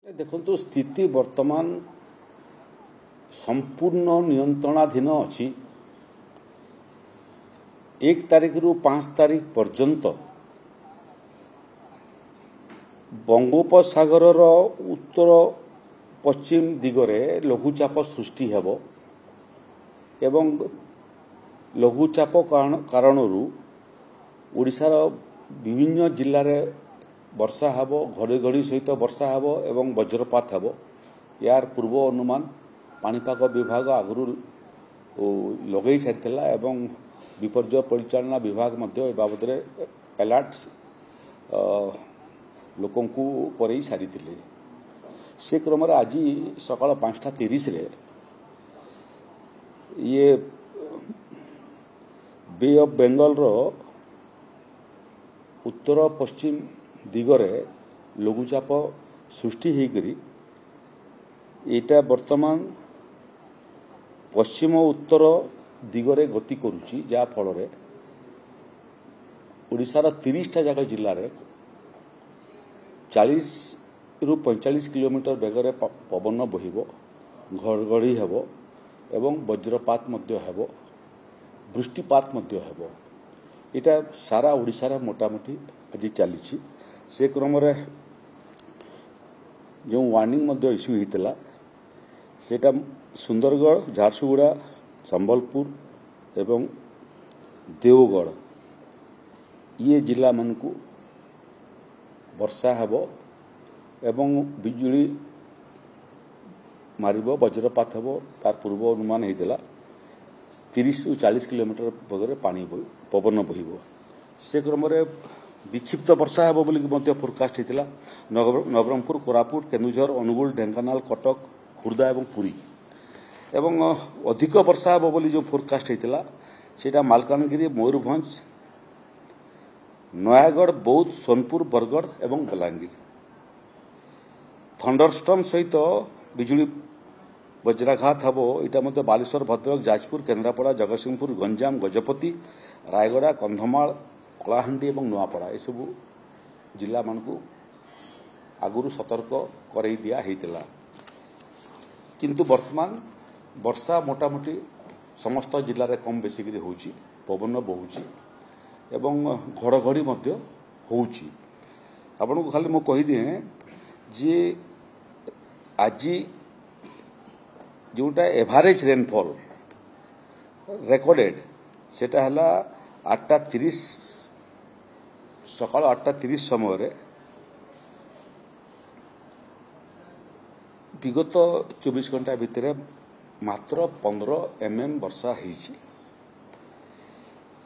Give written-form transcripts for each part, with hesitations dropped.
देखो स्थिति वर्तमान संपूर्ण नियंत्रणाधीन अच्छी 1 तारिख रु 5 तारिख पर्यंत बंगोपसागर उत्तर पश्चिम दिगरे लघुचाप सृष्टि हेबो एवं लघुचाप कारण ओडिशार विभिन्न जिल्लार वर्षा हेबो घड़ी घड़ी सहित वर्षा हेबो एवं वज्रपात हेबो। यार पूर्व अनुमान पाणीपाग विभाग आगु लगे सारी एवं विपर्य परिचालना विभाग मध्य बाबद अलर्ट लोकों को करई सारी से क्रम आज सकाल 5:30 ये बे ऑफ बेंगल रो उत्तर पश्चिम दिगरे लघुचाप सृष्टि होकर एटा वर्तमान पश्चिम उत्तर दिगरे गति करुची जा फल ओडिशार 30टा जाक जिल्लार 40 रु 45 किलोमीटर बेगर पवन बहिबो घड़घड़ी हेबो एवं वज्रपात मध्य हेबो वृष्टिपात मध्य हेबो। एटा सारा ओडिशार मोटामोटी आज चली से क्रम जो वार्निंग मध्य इश्यू होता सेटा सुंदरगढ़ झारसुगुड़ा संबलपुर एवं देवगढ़ ये जिला मन को वर्षा हेबो एवं बिजुली मारिबो वज्रपात हेबो तार पूर्व अनुमान होता 30 रु 40 किलोमीटर बेगर पानी पवन बहिबो। से क्रम विक्षिप्त वर्षा हेबो बोली मध्य फोरकास्ट होता नवरंगपुर कोरापुट केन्दुझर अनुगुल ढेंकानाल कटक खुर्दा एवं पुरी एवं अधिक वर्षा हेबो बोली जो फोरकास्ट होता सेटा मालकानगिरी मयूरभंज नयागढ़ बौद्ध सोनपुर बरगढ़ एवं बलांगीर थंडरस्टॉर्म सहित बिजुली वज्राघात हेबो इटा मध्य बालेश्वर भद्रक जाजपुर केन्द्रापड़ा जगतसिंहपुर गंजाम गजपति रायगड़ा कंधमाल कलाहांडी एवं नुआपड़ा ये सब जिला मान को आगुरी सतर्क कर दिया होता किंतु वर्तमान वर्षा मोटामोटी समस्त जिले में कम बेसिक होची पवन बहुची एवं घड़घड़ी मध्य होची। आपन को खाली मो कही दिए जे आज जोटा एवरेज रेनफॉल रेकर्डेड सेटा हला 8:30 सकाल 8:30 समय विगत 24 घंटा भितर मात्र 15 mm वर्षा होईची।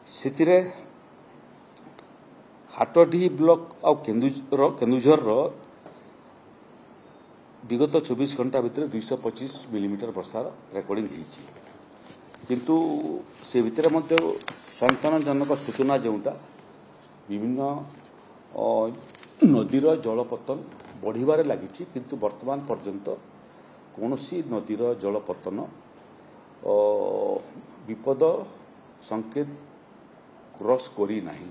सेतिरे हाटडी ब्लॉक आ केन्दुझर विगत 24 घंटा भितर 225 मिलीमीटर वर्षा रेकर्डिंग होईची किंतु से भितर मध्य सन्तानजनक सूचना जोटा विभिन्न नदीर जलपतन बढ़िबारे लागिची किंतु वर्तमान पर्यंत कौनसी नदीर जलपतन विपद संकेत क्रॉस करी नहीं।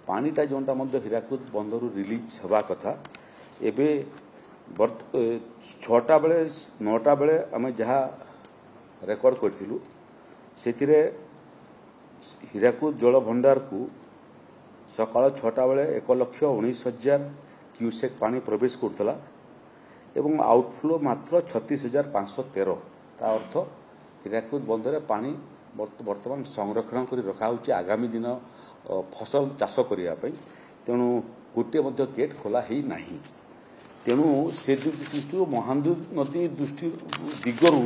पानीटा जोटा मध्य हीराकुद बंदरू रिलीज हवा कथा एबे 6टा बेले 9टा बेले आम जहाँ रेकर्ड करूँ से हीराकुद जल भंडार को सकाल 6टा बेले 1,19,000 क्यूसेक पानी प्रवेश करता एवं आउटफ्लो मात्र 36,513 ता अर्थ हीराकुद बंदर पानी वर्तमान संरक्षण कर रखा आगामी दिन फसल चाष करने तेणु गोटे गेट खोला ही नहीं तेणु से दृष्टि महानदी नदी दृष्टि दिगरु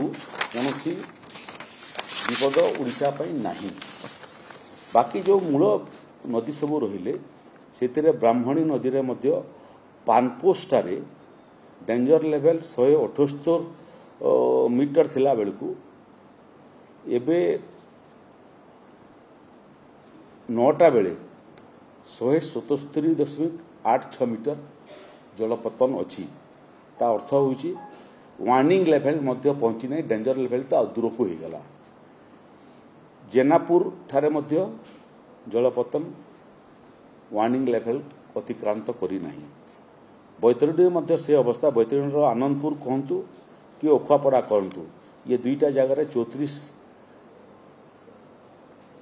कौन विपद ओडिशा नहीं। बाकी जो मूल नदी सब रहिले से ब्राह्मणी नदी रे मध्य पानपोस्टारे डेंजर लेवल 178 मीटर थिला बेलकु एबे 9टा बेले 177.86 मीटर जलपतन अच्छी ता अर्थ होची वार्निंग लेवल मध्य पहुंची नहीं डेंजर लेवल तो दूर को हो गला। जेनापुर ठारे मध्य जलपतन वार्निंग लेवल अतिक्रांत करी नहीं। बैतरणी से अवस्था बैतरणी आनंदपुर कहतु कि ओखुआपड़ा कहतु ये दुईटा जगार 34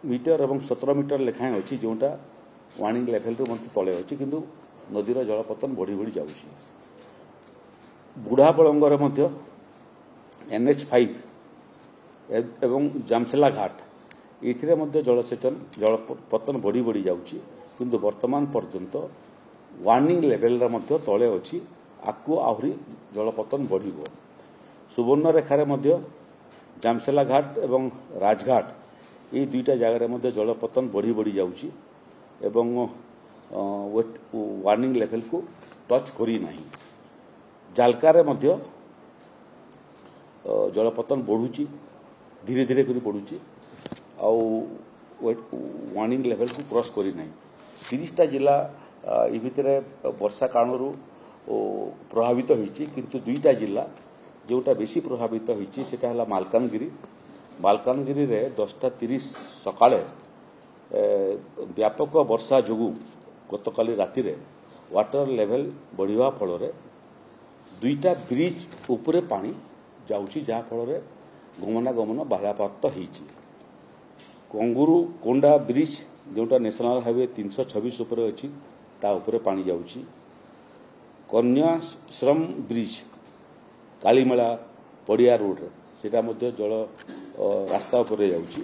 मीटर और 17 मीटर लेखाएं अच्छी जोटा वार्निंग लेवल रू तले अच्छी किंतु नदीर जलपतन बढ़ी बढ़ी जाऊँगी बुढ़ा बलंगर NH5 एवं जामसेला घाट ये जलसेचन जलपतन बढ़ी बढ़ी जाऊँगी किंतु वर्तमान पर्यंत वार्निंग लेवल तले अच्छी आकु आहरी जलपतन बढ़ सुवर्णरेखार जामसेला घाट एवं राजघाट ये दुईटा जगार जलपतन बढ़ी बढ़ी जाऊँगी एवं वार्निंग लेवल को टच करी नहीं जालकार जलपतन बढ़ुची धीरे धीरे कर बढ़ुची वार्निंग लेवल को क्रॉस करी नहीं 30टा जिला ये भितर वर्षा कारण प्रभावित होती किंतु दुईटा जिला जोटा बेसी प्रभावित होती सेटा है मालकानगिरी मालकानगिरी रे 10:30 सकाळे व्यापक वर्षा जोगु गतकाली राति रे वाटर लेवल बढ़िया फल दुईटा ब्रिज उपरे पानी जाउची जहा फल गमनागमन बाधाप्राप्त होती कंगुरु कोंडा ब्रिज जोटा नेशनल हाईवे 326 उपरे अच्छी ता उपरे पानी जाउची कन्याश्रम ब्रिज कालीमेला पड़िया रोड सेटा मध्य जल रास्ता उपरे जाउची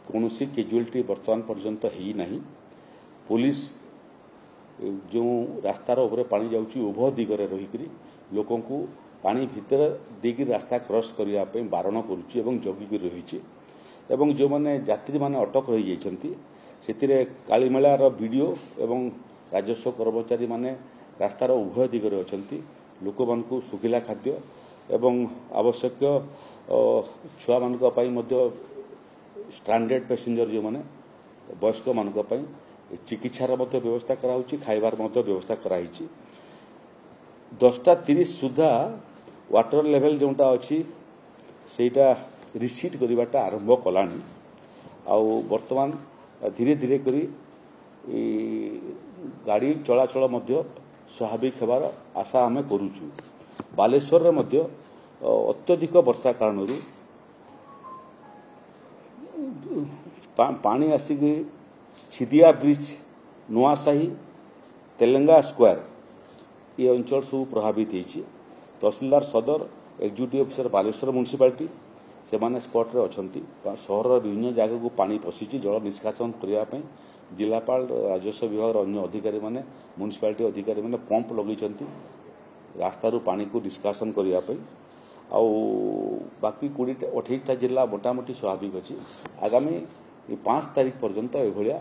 कौनसी कैजुअलिटी वर्तमान पर्यंत ही नहीं पुलिस जो रास्तार उपरे पानी जाउची उभय दिगरे रही लोकों को पानी भितर देकी रास्ता क्रॉस करिया पे बारण करुची एवं जगिकी रही एवं जो माने यात्री माने अटक रही जाइछंती सेतिरे कालीमेलार वीडियो एवं राजस्व कर्मचारी माने रास्तार उभय दिगरे अछंती लोक मानकु सुखिला खाद्य एवं आवश्यक छुआ मानक पई मध्य स्टैंडर्ड पैसेंजर जो माने वयस्क मानक पई चिकित्सार मध्य व्यवस्था कराउची खाइबार मध्य व्यवस्था कराइची 10:30 सुधा वाटर लेवल जोटा अच्छी सेटा रिसीट करवाटा आरंभ कलानी आउ वर्तमान धीरे धीरे करी गाड़ी चलाचल मध्य स्वाभाविक हेबार आशा आमे करूछु बालेश्वर रे मध्य अत्यधिक वर्षा कारण पानी आसिक छिदिया ब्रिज नुआसाही तेलंगा स्क्वायर ये अंचल सब प्रभावित होती तहसीलदार सदर एक्जिक्यूटिव ऑफिसर बालेश्वर म्युनिसिपालिटी से माने स्पॉट रे अछंती शहर विभिन्न जगह को पानी पशिची जल निष्कासन करने जिलापाल राजस्व विभाग अन्य अधिकारी माने म्युनिसिपालिटी अधिकारी माने पंप लगेचंती रास्तारू पानी को निष्कासन करने बाकी 28टा जिला मोटामोटी स्वाभाविक अच्छी आगामी 5 तारीख पर्यंत एभलिया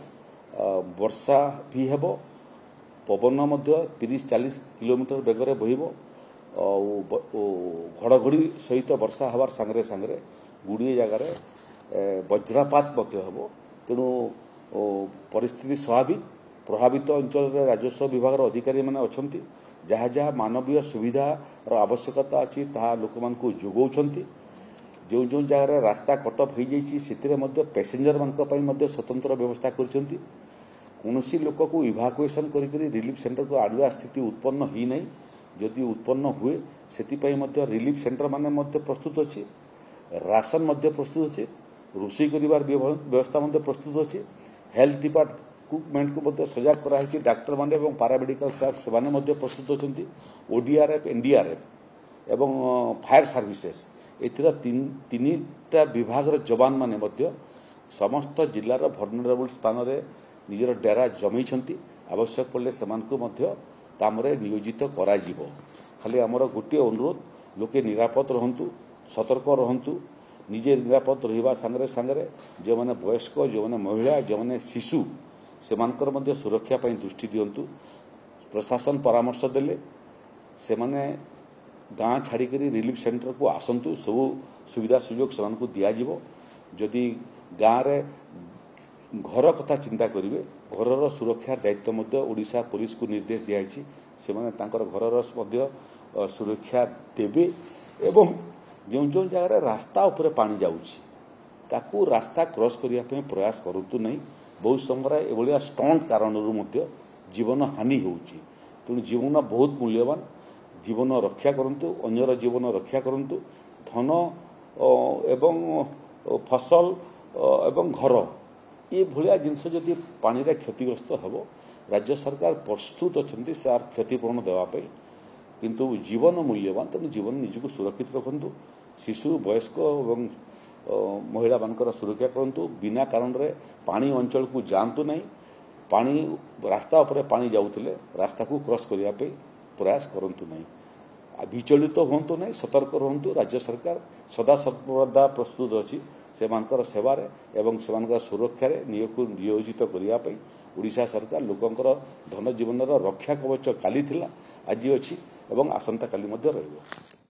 वर्षा भी हेबो पवन मध्य 30-40 किलोमीटर बेगर बहिबो घड़घड़ी सहित वर्षा हबार सांगरे सांगरे गुड़िए जगार वज्रपात हेबो तेणु परिस्थिति स्वाभाविक प्रभावित अंचल राजस्व विभाग अधिकारी माने अछंती जहाँ जहाँ मानवीय सुविधार आवश्यकता अच्छी ताहा लोक मानकु जोगौछंती जो जो जगह रास्ता कटअप हो जाइए पैसेंजर मान स्वतंत्र व्यवस्था करछंती कौनसी लोक को इभाकुएसन करी रिलीफ सेंटर को आडुआ स्थिति उत्पन्न ही नहीं जदि उत्पन्न हुए से रिलीफ सेंटर माने प्रस्तुत अच्छी राशन प्रस्तुत अच्छे रोषे कर व्यवस्था प्रस्तुत अच्छे हेल्थ डिपार्टमेंट को सजग कराई डाक्टर माने पारामेडिकल स्टाफ से प्रस्तुत अच्छी ओडीआरएफ एनडीआरएफ एवं फायर सर्विसेस एथिर तीनटा विभाग जवान माने समस्त जिलार भर्नरेबल स्थान रे निजर डेरा जमैछंती आवश्यक पड़े से काम नियोजित करा जीवो खाली आमर गोटे अनुरोध लोके निरापद रहंतु सतर्क रहंतु निजे निरापद रहिबा संगरे संगरे जो माने वयस्क जो माने महिला जो माने शिशु से सुरक्षा पई दृष्टि दियंतु प्रशासन परामर्श देले से माने गाँ छाड़ी रिलीफ सेंटर को आसंतु सब सुविधा सुजोग से दिज्व जदि गाँव रे घर कथा चिंता करेंगे घर सुरक्षा दायित्व ओडिशा पुलिस को निर्देश दिखाई से घर सुरक्षा देवे एवं जो जो जगह रास्ता उपरे पानी जाऊँ रास्ता क्रॉस करने प्रयास करूँ नहीं बहुत समय एभलिया स्टंट कारण जीवन हानि होउची तेणु जीवन बहुत मूल्यवान जीवन रक्षा करंतु अन्यर जीवन रक्षा करंतु धन एवं फसल एवं घर ये भलिया जिनस जदि पानी रे क्षतिग्रस्त हेबो राज्य सरकार प्रस्तुत अच्छा सार क्षतिपूरण देवाई किंतु जीवन मूल्यवान तेणु जीवन निजक सुरक्षित रखु शिशु वयस्क एवं महिला मानकर सुरक्षा करूँ बिना कारण रे पानी अंचल को जातु नहीं पानी रास्ता उपरे पानी जाऊले रास्ता को क्रॉस करने प्रयास करूँ नहीं विचलित हूँ नहीं सतर्क रुहतु राज्य सरकार सदा सर्वदा प्रस्तुत अच्छी से सेवार एवं से सुरक्षा नियोजित करने ओडिशा सरकार लोकंकर धन जीवन रक्षा कवच काली थिला आज अच्छी एवं आसंता काली रहिबो।